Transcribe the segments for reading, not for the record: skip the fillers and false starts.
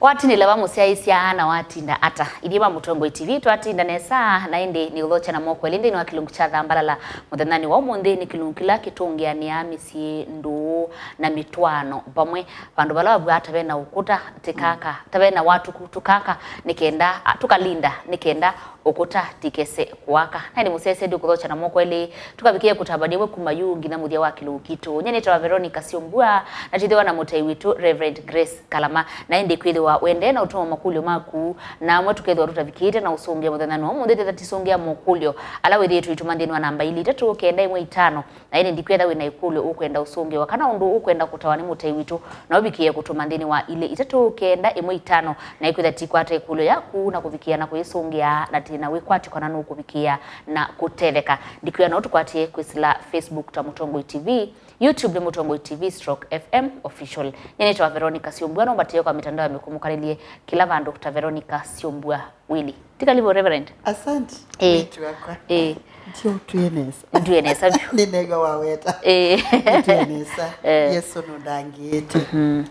Watini lewa musiaisia na watinda ata idima Mutongo TV twatinda nesa na indi ni ulocha na moko elinde ni wakilungu cha Thambalala muthanani wa umunthi ni kilungu kila kitungia ni amisi ndu na mitwano pamwe vandu bala bwata bena ukuta tikaka tabena watu kutukaka nikenda tukalinda nikenda ukuta tikese kuwaka na ni musese ndi kulocha na moko eli tukabikie kutabadiwe kumayungi na muthia wa kilungu kitu nyene twa Veronica Siombua na tithiwa na mutai witu Reverend Grace Kalama na indi kwithwa wende na utoma Makulyo maku na mwetu kethwa rutavikite na Kusungia muthanani wa muthete Kusungia Makulyo ala wethi yetu itumandeni wa namba 2 kenda 5 na indi ndikwetha wina Makulyo ukwenda Kusungia wakana undu ukwenda kutawani mutai witu na ubikie kutumandeni wa ile 3 kenda 5 na ikwetha tikwate Makulyo yaku na kuvikia na kuisungia na tina wikwati kona no kuvikia na kuteleka ndikwya na utukwatie kwisila Facebook ta Mutongo TV YouTube ni Mutongo TV /FM official. Nyene twa Veronica Siombua no batiyo kwa mitandao ya mikumukarelie kila vandu ta Veronica Siombua wili. Tika libo Reverend. Asante. Kwa. Ndio tuyenesa. Tuyenesa. Ninega waweta. Tuyenesa. Yesu no dangite.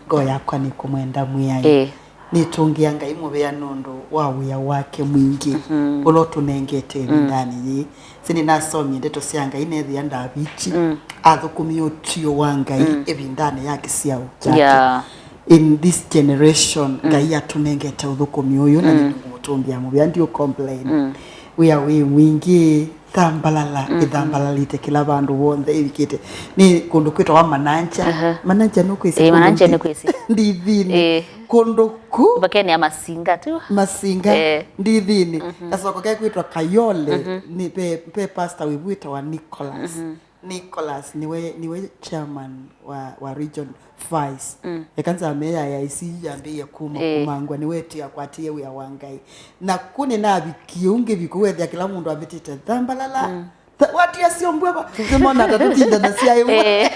Goya kwa ni kumwenda muyai. Nitungia ngai mubea nondo wawuya wake mwingi ulotu nengete ndani yi sini nasomye ndeto sianga inethi anda bichi athukumio tio wangai ebindane yake sia uja in this generation ngai atunengete uthukumio uyu na nimutungia mubea ndio complain we are mwingi Thambalala ithambalalite kila bandu wonthe ibikite ni kundu kwitwa wa mananja no kwisi mananja ni kwisi ndithini kundu ku bakeni ya masinga tu masinga ndithini asoko kai kwitwa Kayole ni pe pastor wibwita wa Nicholas niwe chairman wa region vice ekanza meya ya isi yambe kumangwa niwe tia kwatie we wangai na kuni na bikiunge bikuwethia kila mundu abitite Thambalala watia Siombua semona tatutinda na siaye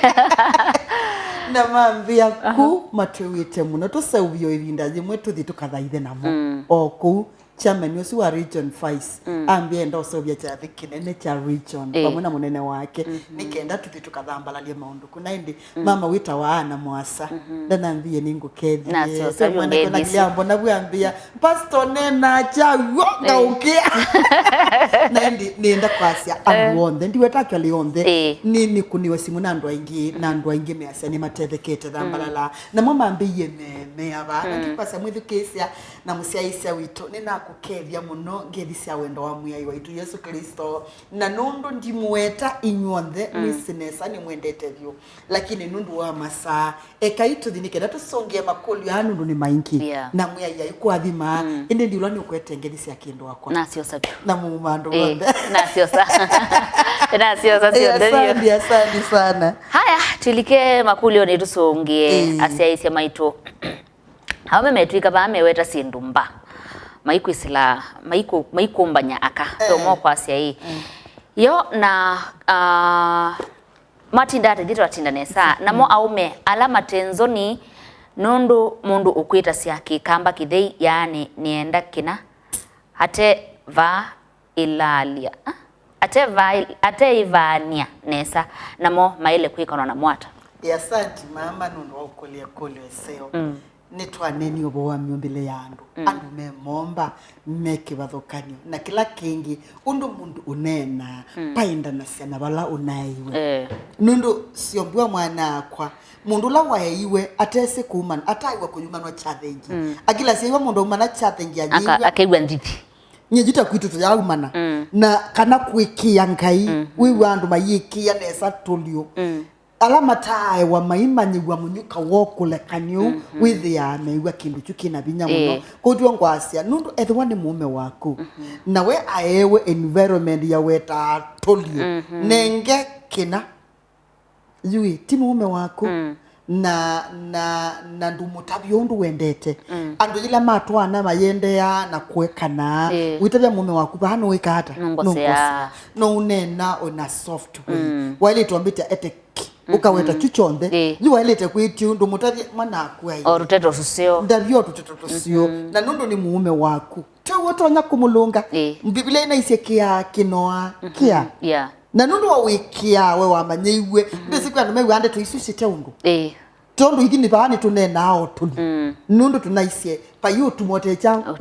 na mambia ku matewite muno tusawio ibinda zimwe tuthi tukathaithe namo oku chairman usi wa region vice ambie ndo sobia cha thikinene cha region pamwe na munene wake nikenda tuthi tukathambalalia maundu kuna indi mama wita wa ana mwasa ndana mbie ningu kethi so mwana kuna kiliambo na bwambia pastor nena cha yonga ukia na indi nienda kwasia amuonde ndiwe takali onde nini kuniwe simu na andu aingi measia ni matethekete Thambalala na mama ambie me abana ndipasa mwithu kesia na musiaisia wito nina kukethia muno ngethisia wendo wa muyai waitu Yesu Kristo na nundu ndimueta inyuonthe misinesa ni mwendete vyo lakini nundu wa masaa ekaitu thinikenda tusongie Makulyo anundu ni maingi na muyai ikwathima indi ndilwa ni ukwetengethisia kindu wako na sio sabi na mumandu wonthe na sio sa na sio sa sio ndio asante sana haya tulike Makulyo ni tusongie asiaisia maito hawe metwika ba meweta sindumba maikwisila maikumbanya aka tomo kwa sia hii yo na matinda tendito atinda nesa namo aume alama tenzoni nundu mundu ukwita siaki kamba kidei yani nienda kina hate va ilalia ate ivania nesa namo maile kwikono na mwata asante mama nundu wa ukulia kulyo eseo nitwaneni obo wa miombele ya andu memomba meke bathokanio na kila kingi undu mundu unena painda na siana bala unaiwe nundu Siombua mwana akwa mundu la waiwe atese kuman ataiwa kunyumanwa chathengi akila siwa mundu umana chathengi ajiwe akaigwa ndithi nyejita kwitu tuyaumana na kana kwikia ngai wiwe andu mayikia nesa tulio alama tae wa maimanyi wa munyuka wokule kanyu withi ya meiwa kindu chukina binya muno kodwa ngwasia nundu ethwa ni mume waku na we aewe environment ya weta tolio nenge kina yui ti mume waku na ndumu tabio ndu wendete andu ila matwana mayende ya na kuekana witabya mume waku bano wikata no unena ona soft way wale tuambita ete ukaweta chuchonde yuwailete kwitu ndo mutari mwana akwai oruteto susio ndavyo tuteto susio na nundu ni muume waku to wotonya kumulunga Biblia ina isekia kinoa kia na nundu wa wikia we wamanyeiwe ndisiku ando mewe ande tuisusite undu tondo igini bani tunena ao tuli nundu tunaisie pa yu tumote changu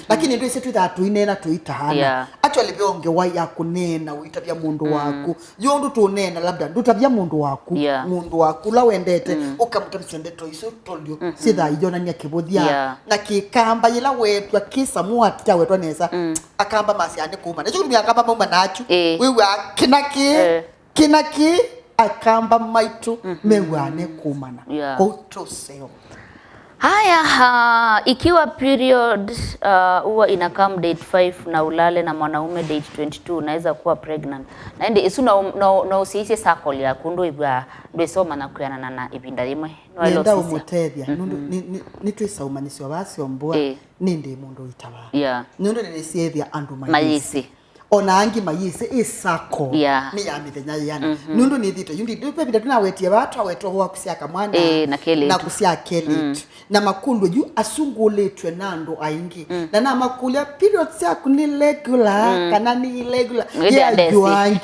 lakini ndio isetu that tuinena tuitahana actually bionge wa ya kunena uitabya mundu waku yondu tunena labda ndutabya mundu waku la wendete ukamutamisende to iso tolyo sitha ijona nya kibothia na kikamba yila wetwa kisa muatia wetwa nesa akamba masi ane kuma na chukumi akamba mama nachu wewe kinaki akamba maitu mewane kumana koto seo. Haya, ikiwa period huwa inakam date 5 na ulale na mwanaume date 22 unaweza kuwa pregnant. Na ende isu na usiisi circle ya kundu ibwa ndwesoma na kuyana na ibinda rimwe. Nenda umutethia. Nitu isaumanisi wa basi ombua nindi mundu itaba. Nundu nilisiethia andu mayisi. Ona angi mayise isako ni ya mithenya yana nundu ni thito yundi dupe bida tunawetie watu awetwa huwa kusiaka mwana na kusia kelitu na makulyo yu asunguletwe nando aingi na makulyo period siaku ni regular kana ni irregular juangi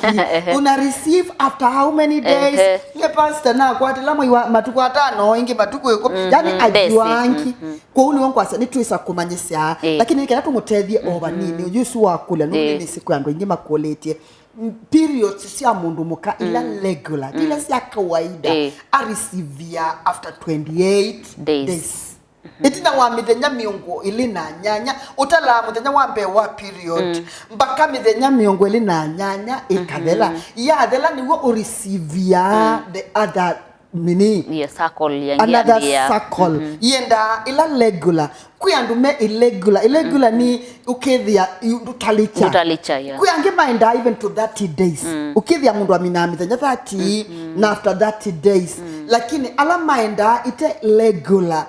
una receive after how many days ye pastor na kwa tilamo iwa matuku 5 ingi matuku yuko yani ajuangi kwa uni wangu asa ni tuisa kumanyisia lakini nikana tumutethie over nini ujusu wakula nuni ni siku ando ingi makoletie periods sia mundu muka ila regular ila sia kawaida a receive after 28 days itina wa mithenya miongo ili na nyanya utala muthenya wa mbe wa period mpaka mithenya miongo ili na nyanya ikathela thela niwo u receive the other mini circle ya another circle yenda ila regular kuyandume irregular ni ukethia utalicha kuyange mainda even to 30 days ukethia mundu amina mithenya 30 na after 30 days lakini ala mainda ite regular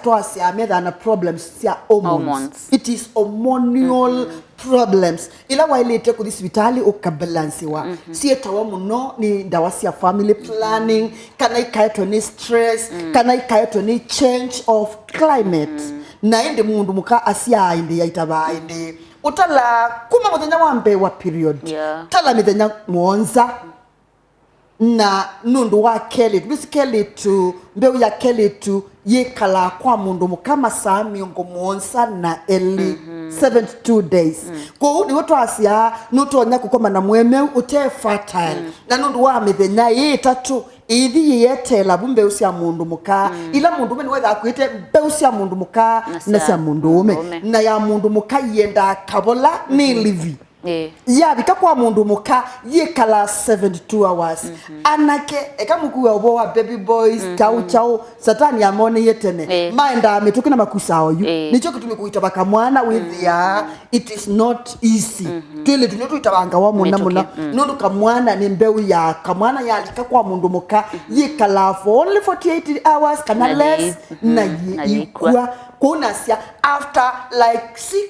twas ya metha na problems sia hormones it is hormonal problems ila wailete ku hospitali ukabalansiwa sietawa muno ni ndawa sia family planning kana ikaeto ni stress kana ikaeto ni change of climate na ende mundu muka asia inde yaitaba inde utala kuma muthenya wa mbe wa period tala mithenya muonza na nundu wa keli bisikeli tu mbeu ya keli tu yekala kwa mundu mukama saa miongo muonza na eli 72 days kwa udi watu asia nutonya kukoma na mweme ute fertile na nundu wa mithenya itatu ithi yetela bumbe usia mundu muka ila mundu mwe wetha kwite beusia mundu muka na sia mundu ume na ya mundu muka yenda kabola ni livi bika kwa mundu muka yekala 72 hours anake ekamukuwa obo wa baby boys chau satani amone yetene maenda metukina makusao yu nicho kitumikuita baka mwana with it is not easy twele tunoto itabanga wa muna nundu kamwana ni mbeu ya kamwana yalika kwa mundu muka yekala for only 48 hours kana less na yikwa kuna sia after like 6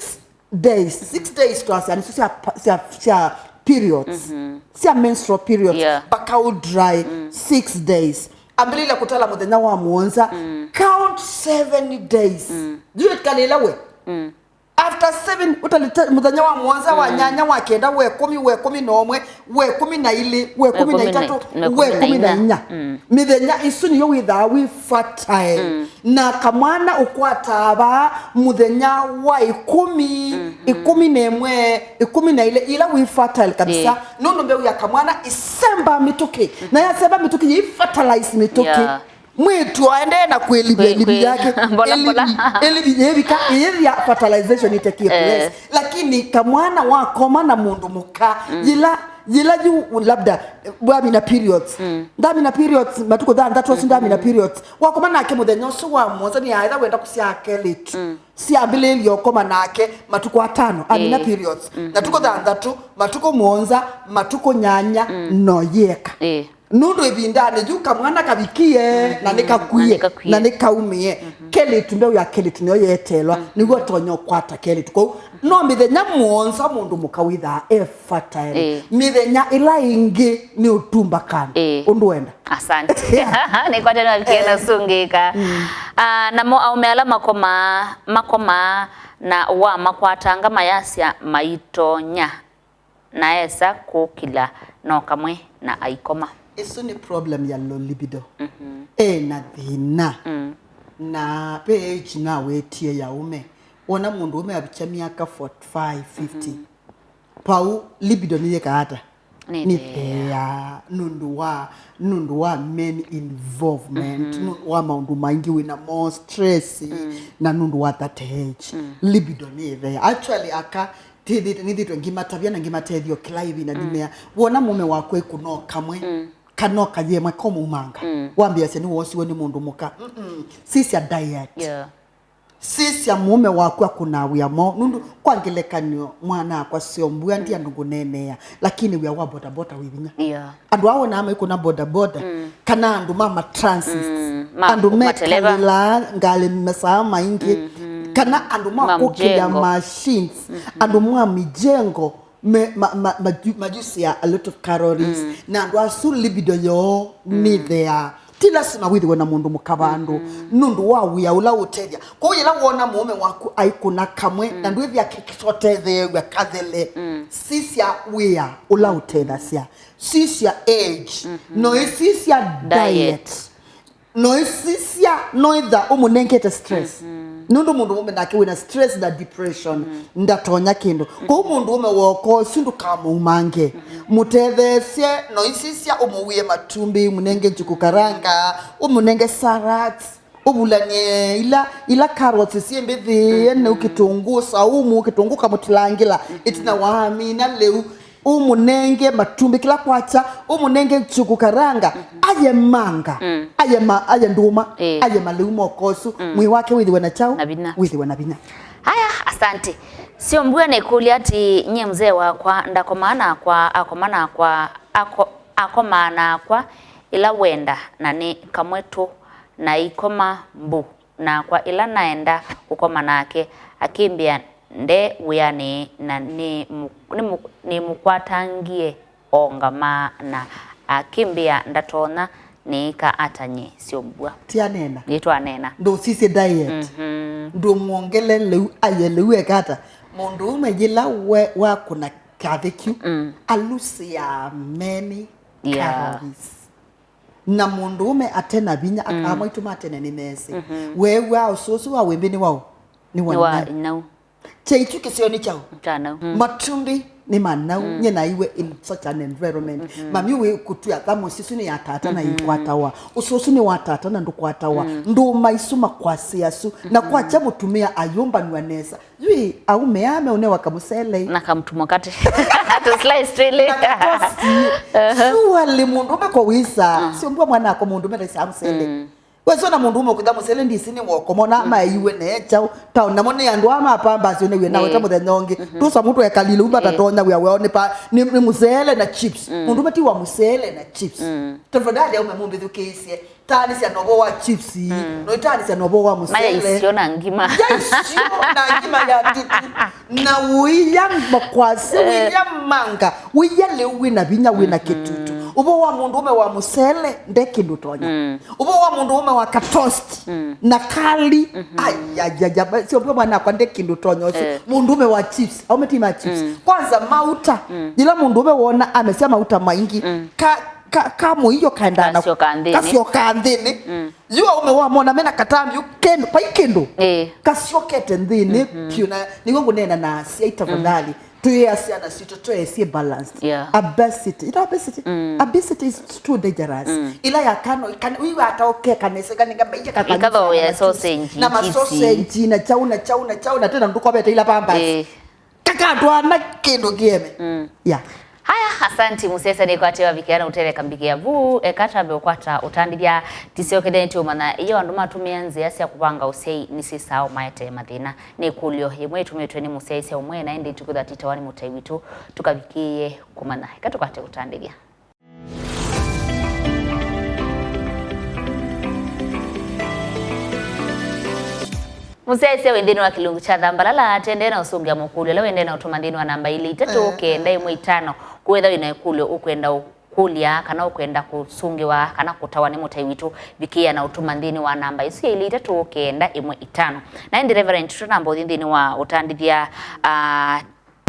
days to us and sia periods sia menstrual periods bakau dry 6 days ambilila kutala muthenya wa muonza count 7 days you kalela we after 7 utalita muthenya wa muonza wa nyanya wa kenda we 10 nomwe we 12 we 13 we 14 mithenya isuni yo witha we fertile na kamwana ukwataba muthenya wa 11 ila we fertile kabisa nono mbeu ya kamwana isemba mituki na ya semba mituki yi fertilize mituki mwitu aende na kweli yake eli ya fertilization itakia place lakini kamwana wako mana mundu muka yila ju labda bwami na periods ndami na periods matuko that was ndami na periods wako mana ake muthenya so wa mwanza ni aidha wenda kusia kelitu si ambile yokoma nake matuko 5 amina periods natuko that matuko mwanza matuko nyanya no yeka nundu ibindane juka mwana kabikie na nikakuye na nikaumie keli tumbe ya keli tunyo yetelwa nigo tonyo kwata keli tuko no mithenya muonza mundu mukawitha fertile mithenya ila ingi ni utumba kana undu wenda asante ni kwa tena kienda sungika na mo aumeala makoma na wa makwatanga mayasia maitonya na esa kukila no kamwe na aikoma isu ni problem ya low libido na thina na page na wetie ya ume wona mundu ume abicha miaka 45 50 pau libido ni yekata ni ya nundu wa men involvement nundu wa maundu maingi wina more stress na nundu wa that age libido ni there actually aka nithitwe ngimatabia na ngimatethio kila hivi na dimea wona mume wako ikuno kamwe kanoka yemwe komu manga wambia se ni wosi weni mundu muka sisi ya diet sisi ya mume wako akunawia mo nundu kwangelekanyo mwana akwa sio mbuya ndia ndungu nenea lakini we wa boda boda wibinya andu awo na ama ikuna boda boda kana andu mama transit andu mekalila ngale mesa maingi kana andu makukia machines andu mwa mijengo majusi ya a lot of calories na andu asu libido yo ni there tila sima withi wena mundu mukabandu nundu wa wia ula utedia kwa yela wona mume waku aikuna kamwe na ndu ivya kikisote the kathele sisi ya wia ula uteda sia sisi ya age no sisi ya diet no sisi ya no either umunengete stress nundu mundu mume nake wina stress na depression ndatonya kindu kwa mundu mume woko sindu kama umange mutethesie no isisia umuwie matumbi munenge njukukaranga umunenge salad ubulanye ila carrots siembe ne ukitungu saumu ukitungu kamutilangila itina waamina leu umunenge matumbi kila kwacha umunenge njukukaranga aye manga aye nduma aye maleumo kosu mwi wake withi na chao withi na bina. Haya, asante. Sio mbua nekuli ati nye mzee wakwa ndakomana kwa ila wenda na ni kamwetu na ikoma mbu na kwa ila naenda ukoma nake akimbia nde uyani na ni mukwatangie ongama na akimbia ndatona ni ka atanye sio mbua tia nena nitwa nena ndo sisi diet ndo muongele leu ayeleu ekata mundu umejila wa kuna kathikyu alusi ya many calories na mundu ume atena binya akama ituma atena ni mesi wewe ususu wa wembe ni wao ni wana cheitu kisio ni chao matumbi ni manau nyena iwe in such an environment mami we kutu ya thamo sisu ni atata na ikwatawa ususu ni watata na ndukwatawa ndu maisuma kwasi yasu na kwa chamu tumia ayumba nwanesa yui au meame une wakamusele na kamtumokate to slice really suwa mundu umeko wisa sio mbwa mwana ako mundu umeko isa amusele wezona mundu umeko kutha musele ndisini wakomona ama iwe necha tao namone yandu ama pamba sio newe na weta muthe nyonge tusa mutu ekalile umba tatonya we awe pa ni musele na chips mundu umeti wa musele na chips tafadhali au memumbe thukesie tani sia nobo wa chips no tani sia nobo wa musele maya sio na ngima sio na ngima ya tutu na William makwasi William manga wiyale wina binya wina kitutu ubo wa mundu ume wa musele ndeki ndutonya ubo wa mundu ume wa katoast na kali ay sio bwana kwa ndeki ndutonya mundu ume wa chips au metima chips kwanza mauta ila mundu ume wona amesema mauta maingi kamo hiyo kaendana kasio kandini yua umewamona mena katambi ukendo pa ikendo kasio kete ndini piuna nigongo nena na siya tafadhali tuye asiana sito tuye siya balanced obesity ita obesity is too dangerous ila ya kano wiwa hata oke kanese kaninga maija kakadho ya sausage na masausage na chauna tena nduko bete ila pambas kakadwa na kendo gieme Haya, asanti musesa ni kwa tewa vikiana utele kambikia vuu ekata beokwata utandidia tisio kedenti umana iyo anduma tumianzi yasi ya kupanga usei nisi sao maete madina ni kulio himwe tumietweni musesi ya umwe na indi tukudha titawani mutaiwitu tukavikie kumana hekatu kwa te utandidia Musese wendeni wa kilungu cha Thambalala atende na Kusungia Makulyo la wendeni na utumandini wa namba ili tatu kenda imwe 5 kuwetha wina Makulyo ukwenda ukulia kana ukwenda kusungiwa kana kutawani mutaiwitu vikia na utumandini wa namba isi ili tatu kenda imwe 5 na ndi reverend tunamba ndini wa utandithia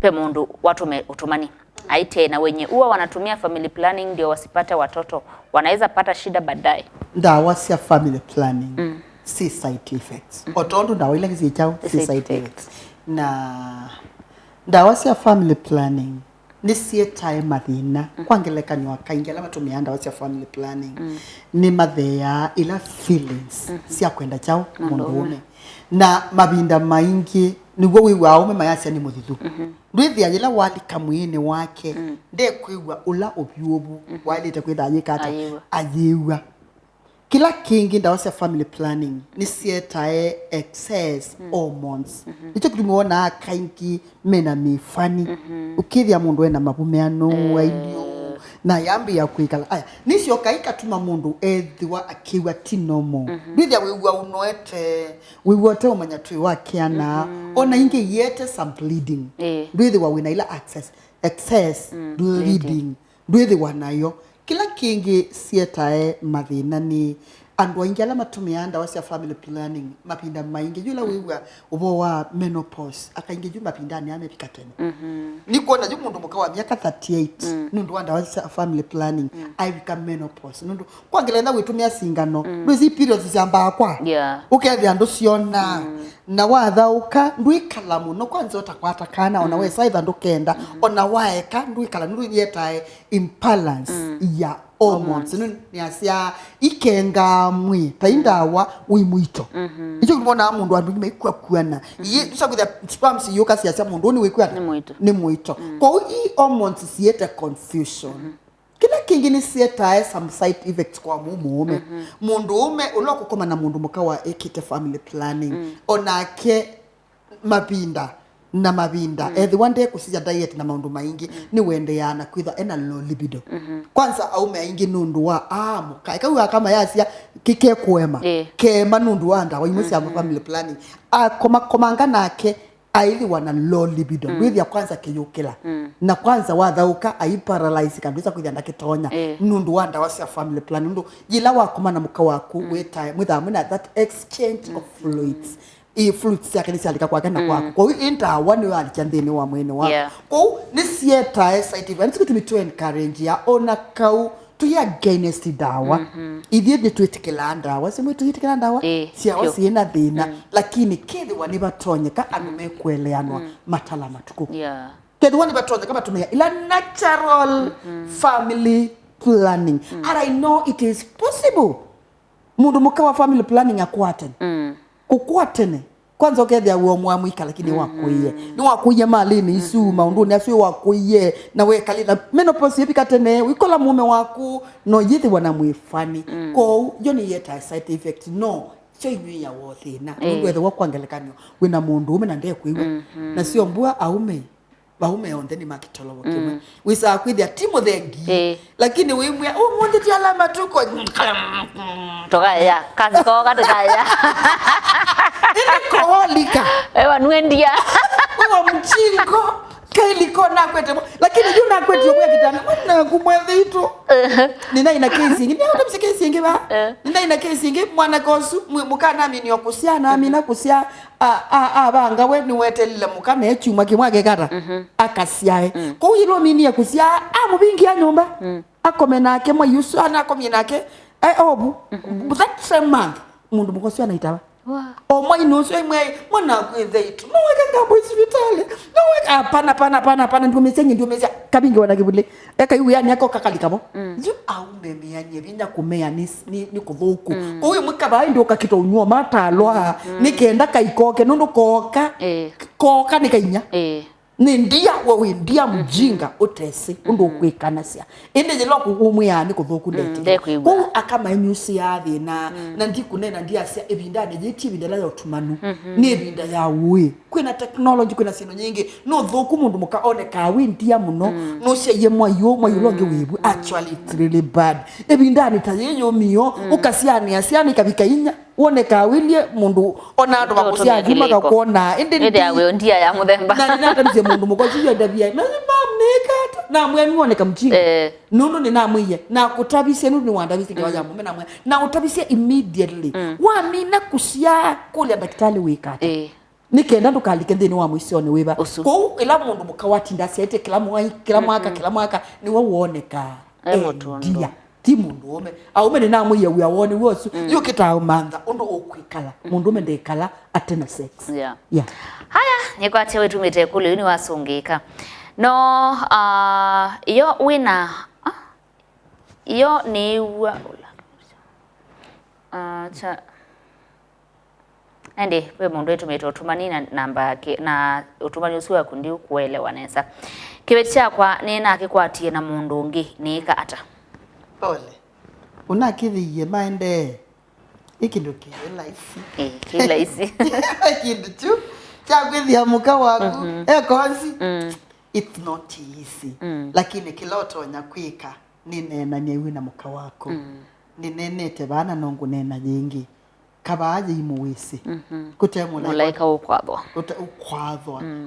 pe mundu watu utumani Aite na wenye huwa wanatumia family planning ndio wasipate watoto wanaweza pata shida baadaye. Ndawa cia family planning si side effects. Otondu ndawa ile zichao si side effects. Na ndawa cia family planning ni cietae mathina kwangelekanywa kaingi ala matumia ndawa cia family planning ni mathea ila feelings cia kwenda chao mundume na mabinda maingi niguo wiwa aume mayasya ni muthithu ndwithi ajila wali kamwini wake nde kwigwa ula obyubu wali te kwithanyika ata ayiwa kila kingi ndawa cia family planning ni cietae excess hormones nicho kitumiona kaingi mena mifani ukithia mundu ena mabumeano wailio na yambi ya kuikala aya nicio kaika tuma mundu ethiwa akiwa tinomo ndithia wiwa unoete wiwa te umanya twi wake ana ona ingi yete some bleeding ndithia wina ila excess bleeding ndithia nayo kila kingi cietae mathina ni andu aingi ala matumia ndawa cia family planning mapinda maingi jula wiwa ubo wa menopause akaingi juma pindani amepika tena ni kuona ju mundu mukawa miaka 38 nundu wa ndawa cia family planning I become menopause nundu kwangelenda witumia singano ndwizi periods zamba kwa ukethia ndu ciona na wathauka ndwikala muno kwanza utakwata kana ona we saitha ndukenda ona waeka ndwikala ndu yetae imbalance ya hormones ni asia ikenga mwi taindawa wi muito icho kubona mundu andu ngimekwa kuana ye tusakuza spams yoka sia mundu ni wekwa ni muito kwa hi hormones sieta confusion kila kingi ni sieta some side effects kwa mume mundu ume ulokukoma na mundu mukawa ekite family planning onake mabinda na mabinda the one day kusija diet na maundu maingi ni wende yana kwitha ena low libido kwanza aume aingi nundu wa mukai kawa kama yasia kike kwema kema nundu wa ndawa imusi ya family planning komanga nake aithi wana low libido withi ya kwanza kiyukila na kwanza wathauka ai paralyze kanduza kwitha ndakitonya nundu wa ndawa cia family planning nundu jila wakoma na muka waku weta mwithamuna that exchange of fluids fluids yake ni salika kwa kana kwako kwa hiyo intawa ni alichandeni wa mwene wako kwa ni sieta site events kuti to encourage ya ona kau to ya against dawa ithie je twetikela ndawa sema twetikela ndawa cia osiena thina lakini kithi wani batonyeka anume kweleanwa matala matuku kithi wani batonyeka batumia ila natural family planning and I know it is possible mundu mukawa family planning akwate kukwatene kwanza ukethia uo mwamwika lakini wakuiye ni wakuiye malini isuma unduni asu wakuiye na we kalila menopause yepika tene wikola mume waku no yithi wana mwifani ko yoni yeta side effect no cho inyu ya wothina mundu ethe wakwangelekanyo wina mundu ume na ndeye kuiwe na sio mbua aume baume onde ni makitolowo kimwe wisa kwithia timo thengi lakini wimwe mundu ti alama tuko tokaya kazi ko katokaya ile koholika ewa nuendia wa mchingo kailiko na kwete lakini juna kwete yokuya kitana na kumwethitu nina ina kesi ngi ndio mse kesi ngi ba nina ina kesi ngi mwana kosu mukana mini okusia na amina kusia banga we ni wetelile mukana echuma kimwage kata akasiae ko yilo mini ya kusia mubingi ya nyumba akomena ake mwa yusu ana akomena ake obu that same month mundu mukosi anaitaba mwa inoso imwe mwana kwetheitu no weka ngambo hospitali no weka pana ndio mesia kabingi wana kibule eka yu yani yako kakalikabo ju aume mianye binya kumea ni kuthuku ko uyu mukaba ndio kakito unywa matalwa nikenda kaikoke nundu koka nikainya ni ndia wewe ndia mjinga utesi undu kwikana cia inde je loku umuyani kuthuku ndeti ko akama nyusi yathi na ndikunena ndia cia ebindane je tibindala ya utumanu ni ebinda ya we kwina technology kwina sino nyingi no thuku mundu mukaone ka wi ndia muno no cia ye mwayo longe wibu actually it's really bad ebindane tayeyo mio ukasiani asiani kabika inya wone ka wilie mundu ona ndo bakusia juma ka kuona inde yawe ndia ya muthemba na nata mundu mukozi yo ndabia mamneka na mwemi wone kamjinga nuno ni namwiye na kutabise nuno ni wandabise ngewaja mume na mwe na utabise immediately wa mina kusia kule daktari wikata nikenda ndukalike thini wa mwisione wiba ko ila mundu mukawatinda siete kila mwaka ni woneka mutundu ti mundu ome aume ni namwe ya wone wosu yukita umantha undu okwikala mundu ome ndekala atena sex haya nyekwate wetu mite kule uni wasungika no iyo wina iyo ni cha ende we mundu wetu mite utumani na namba yake na utumani usiwa kundi kuelewa nesa kibeti chakwa nina akikwatie na mundu ungi nika ata pole unakithiye maende ikindu kile life kila isi ikindu tu chakwithia muka waku konzi it's not easy lakini kiloto nyakwika ninena nyewina muka wako ninenete bana nongu nena nyingi kabaje imuwisi kutemu like ukwadwa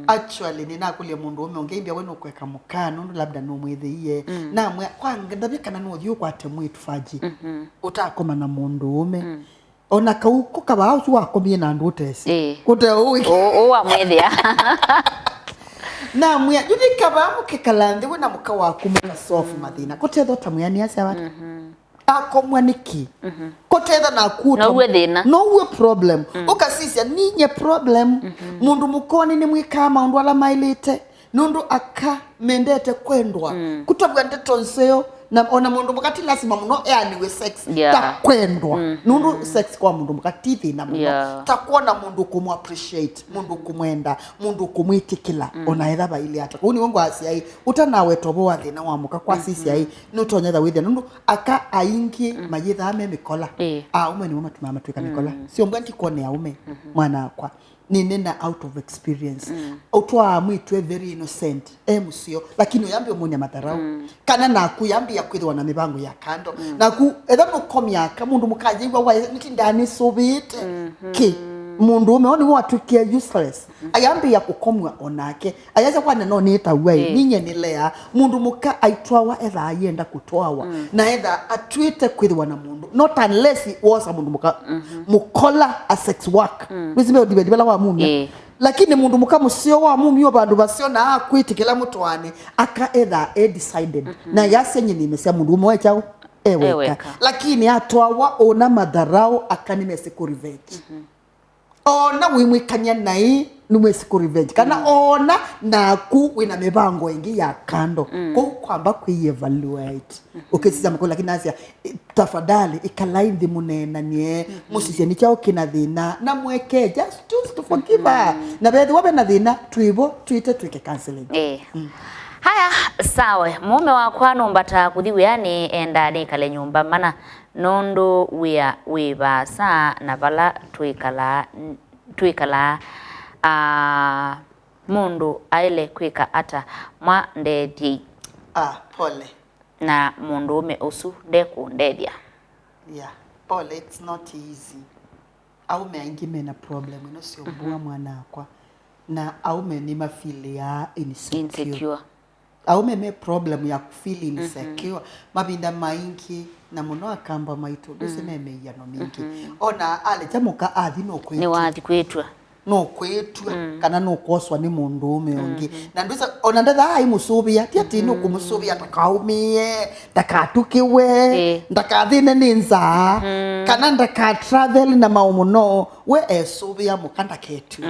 actually ninakulia mundu ume ongeimbia wenu kweka mukano labda no mwithiye na mwe kwanga ndabikana no thio kwate mwitu faji utakoma na mundu ume ona kauko kabao tu akomie na ndu tesi kute wa mwithia na mwe yudi kabamu kekalande wena muka waku mena sofu mathina kute thota muyani asa watu akomwaniki kotetha na kuta no we problem ukasisia ninye problem mundu mukoni ni mwikama undu ala mailite nundu aka mendete kwendwa kutabwa ndetonseo na ona mundu mukati lazima muno we sex ta kwendwa nundu sex kwa mundu mukati thina muno ta kuona mundu kumu appreciate mundu kumwenda mundu kumwitikila ona etha ba ile ata kuni wangu asiai utanawe tobo wa thina wa muka kwa sisi ai nutonyetha withia nundu aka aingi mayitha ame mikola ume ni mama tumama twika mikola sio mbwanti kuone aume mwana kwa ninena out of experience utwa mwitu very innocent musio lakini uyambi omunya matarau kana na kuyambi ya kwithwa na mibango ya kando na ku etha no komya ka mundu mukaje wa nitindani sobite ki mundu umeoni watukia useless ayambi ya kukomwa onake ayaza kwa no nita we ninye nilea mundu muka aitwawa etha ayenda kutoawa na etha atwite kwithwa na mundu not unless it was a mundu muka mukola a sex work bizime odibedibela wa mumya lakini mundu muka musio wa mumyo bandu basio na akwitikila mutwane aka etha decided na yasenye nimesia mundu umwe chao eweka lakini atwawa ona madharau akanimese ku revenge ona wimwikanya nai numwesi ku revenge kana ona naku wina mibango ingi ya kando ko kwamba kuievaluate ukisiza mko lakini asia tafadhali ikalaindi munena nie musisi ni chao kina thina na mweke just choose to forgive her na bethe wabe na thina twibo twite twike counseling haya sawe mume wakwa numbata kuthiwe yani enda ni kale nyumba mana nondo wibasa na vala twikala mundu aile kwika ata mwa ndedi pole na mundu ume usu ndeku ndedia pole it's not easy aume aingi mena problem ino sio bua mwana akwa na aume ni mafili ya insecure aume me problem ya kufeel insecure mabinda maingi na muno akamba maitu dusememe ya no mingi ona ale jamuka athi no kwetu ni wathi kwetwa no kwetwa kana no koswa ni mundu ume ongi na ndisa ona ndatha ai musubia tiati no kumusubia takaumie takatukiwe ndakathine ninza kana ndaka travel na maumuno we esubia mukanda ketu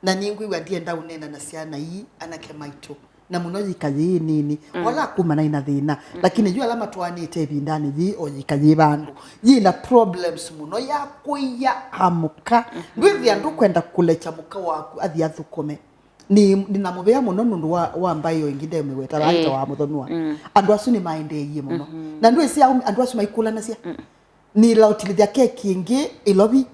na ningwi wadie ndaunena na siana hii anake maitu na munoji kazi nini wala kumana ina thina lakini jua alama twanite bindani ji oyikaji bandu yina problems muno ya kuya amuka ndwithia ndu kwenda kulecha muka waku athi athukome ni namubea muno nundu wa mbayo ingide mweta baita wa muthonua andu asu ni maende yiye muno na ndu isi andu asu maikula na sia ni la utilithia keki ingi ilobi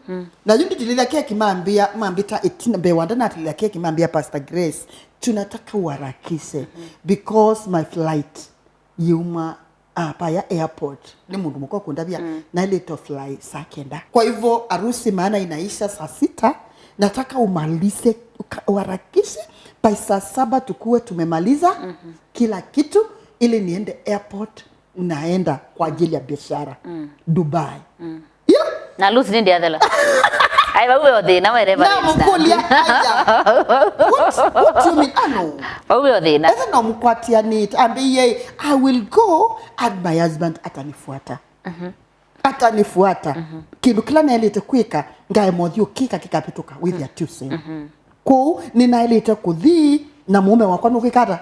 na yundi utilithia keki mambita itina bewanda na utilithia keki mambia Pastor Grace tunataka uharakishe because my flight yuma paya airport ni mundu mko kundabia na ile to fly saa 9 kwa hivyo harusi maana inaisha saa 6 nataka umalize uharakishe by saa 7 tukue tumemaliza kila kitu ili niende airport naenda kwa ajili ya biashara Dubai na Lucy ndi adela ai bawe thina we reverend na Makulyo what you mean ano bawe thina eza no mkwatia nit ambiye I will go and my husband atanifuata atanifuata kindu kila naelete kwika ngae mothio kika kikapituka with your two cents ko ninaelete kuthi na mume wakwa nukikata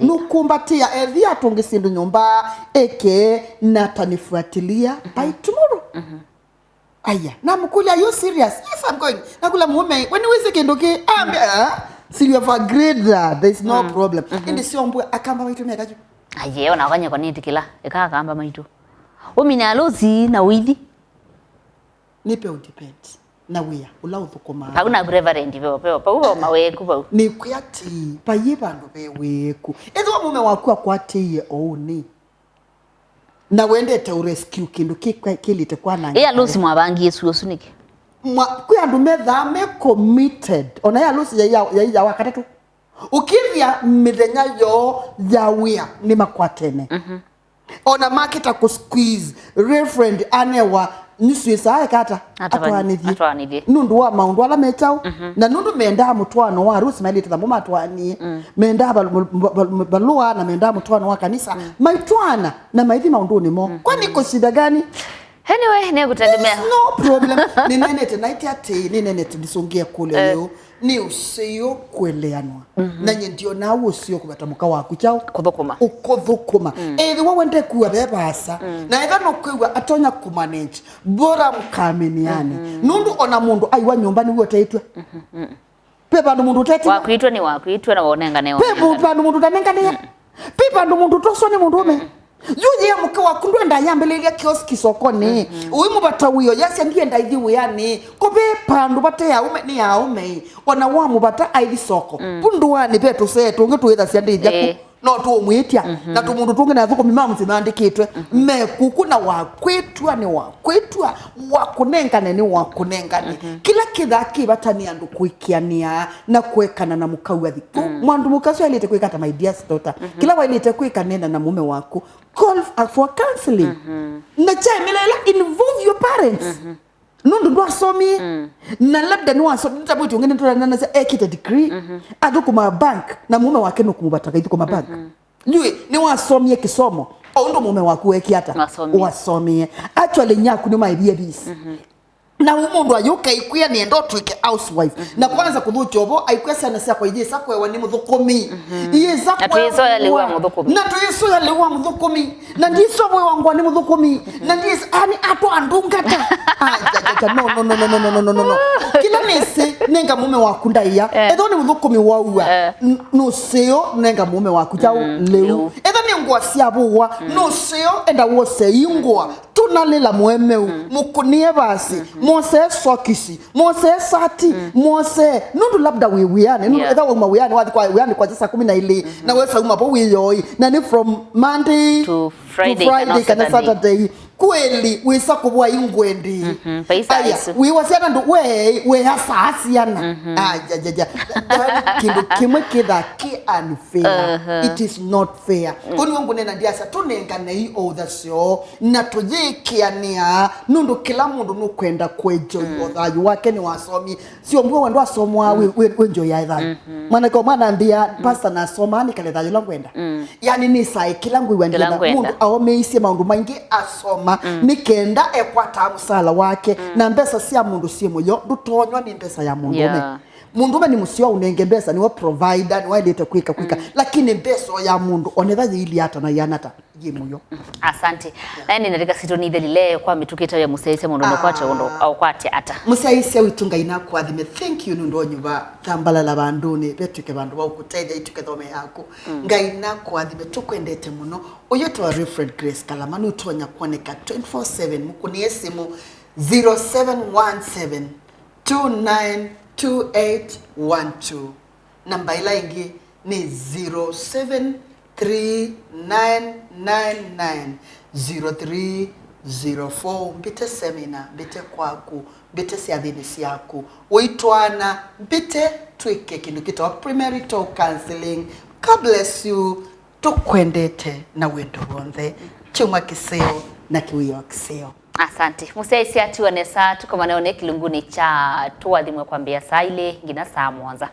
nukumbatia ethi atungisindu nyumba eke na tanifuatilia by tomorrow aya na Makulyo, are you serious? Yes, I'm going. Nakula mume when we say kindu ki see you have agreed that there is no problem indi sio mbwe akamba maitu mekaju aye ona kanya kwa niti kila akamba maitu umina alozi na withi nipe udepend na wia ula uthukuma hakuna reverend pewa pauo maweku pau ni kuyati payibandu beweku ezo mume waku akwatiye oni na wende te rescue kindu kilite kwa nanga ya lusi mwabangi yesu osunike kuyandu methame committed ona ya lusi ya wakatatu ukivya mithenya yo ya wia ni makwatene ona market ku squeeze reverend anewa nisuisa kata atwanithie nundu wa maundu ala mechau na nundu menda mutwano wa rusi mailite thambo matwani menda balua na menda mutwano wa kanisa maitwana na maithi maundu nimo kwani ko shida gani anyway ne gutandemea no problem ni nenete naiti ati ni nenete disongia kule yo ni usio kweleanwa na nyendio na usio kubatamuka waku chao ukothukuma ethi wawende kuwa bebasa na etha no kuwa atonya kumanage bora mkaminiane nundu ona mundu aiwa nyumbani wote itwe pepa ndo mundu tete wakuitwa ni wakuitwa na wonengane pepa ndo mundu tanengane pepa ndo mundu tosone mundu ume yuji ya mke wa kundwenda yambelelia kioski sokoni uimu batawiyo yasi ndiye ndaithi wiyani kobe pandu bate ya ume ni ya ume ona wamu bata aithi soko pundu wani betu setu ngetu wetha siandi jaku no tu omwitia na tu mundu tunge na thuko mimamu zimandikitwe mekuku na wakwetwa ni wakwetwa wakunengane ni wakunengane kila kithaki batani andu kuikiania na kuekana na mukau athiku mwandu mukaso alite kuikata my dear daughter kila wailite kuikanena na mume waku call for counseling na chai melela involve your parents nundu ndo asomi na labda ni wasomi ntabuti ngene ndo na sa ekita degree adukuma bank na mume wake no kumubataka idukuma bank yui ni wasomi kisomo ndo mume wake wekiata wasomi actually nyaku ni maibia bis na umundu ayuka ikuya ni ndo twike housewife na kwanza kudhuchobo aikwesa na sia kwa ijesa kwa wani mudhukumi iyeza kwa atuizo ya liwa mudhukumi na tuizo ya liwa mudhukumi na ndiso bwe wangu ni mudhukumi na ndiso ani ato andungata no kila nese nenga mume waku ndaiya edo ni mudhukumi waua no seo nenga mume waku jau leu edo ni ngwa siabuwa no seo enda wose ingwa tunalela mwemeu mukunie basi mose sokisi mose sati mose nundu labda wiwiane nundu edha wa wiwiane wathi kwa wiwiane kwa jisa 12 na wesa uma po wiyoi na ni from Monday to Friday kana Saturday kweli wisa kubwa ingwendi aya wiwasiana ndu we hasasiana ajajaja kindu kimwe kidha ki unfair it is not fair kuni wangu nena ndiasa tunengane hii other show na tujikiania nundu kila mundu nukwenda kwejo othayu wake ni wasomi sio mbwe wendo asomwa wenjo ya idha maana kwa maana ndia pastor na soma ni kale thayu langwenda yani ni sai kila ngwi wendela mundu aomeisi maundu maingi asoma nikenda ekwata musala wake na mbesa sia mundu simu yo ndutonywa ni mbesa ya mundu mundu ni musio unenge mbesa ni wa provider ni wa ilete kwika lakini mbesa ya mundu onetha ili hata na yanata yimuyo asante nani nataka sitoni lile kwa mitukita ya musaise mundu kwacha undo au kwate ata musaise witunga inako athime thank you nundo nyuba Thambalala banduni betuke bandu ba ukuteja ituke thome yako ngai nako athime tukwendete muno uyo to Reverend Grace Kalamani utonya kuoneka 24/7 mukuni esimu 0717 292812 namba ila ingi ni 0739990304 mbite semina mbite kwaku mbite siathini siaku uitwana mbite twike kindu kita premarital counseling. God bless you tukwendete na wendo wonthe chuma kiseo na kiwiyo kiseo. Asante. Musaisi ati wanesa tuko manaone kilunguni cha tuwathimwe kwambia saa ile ngina saa mwanza.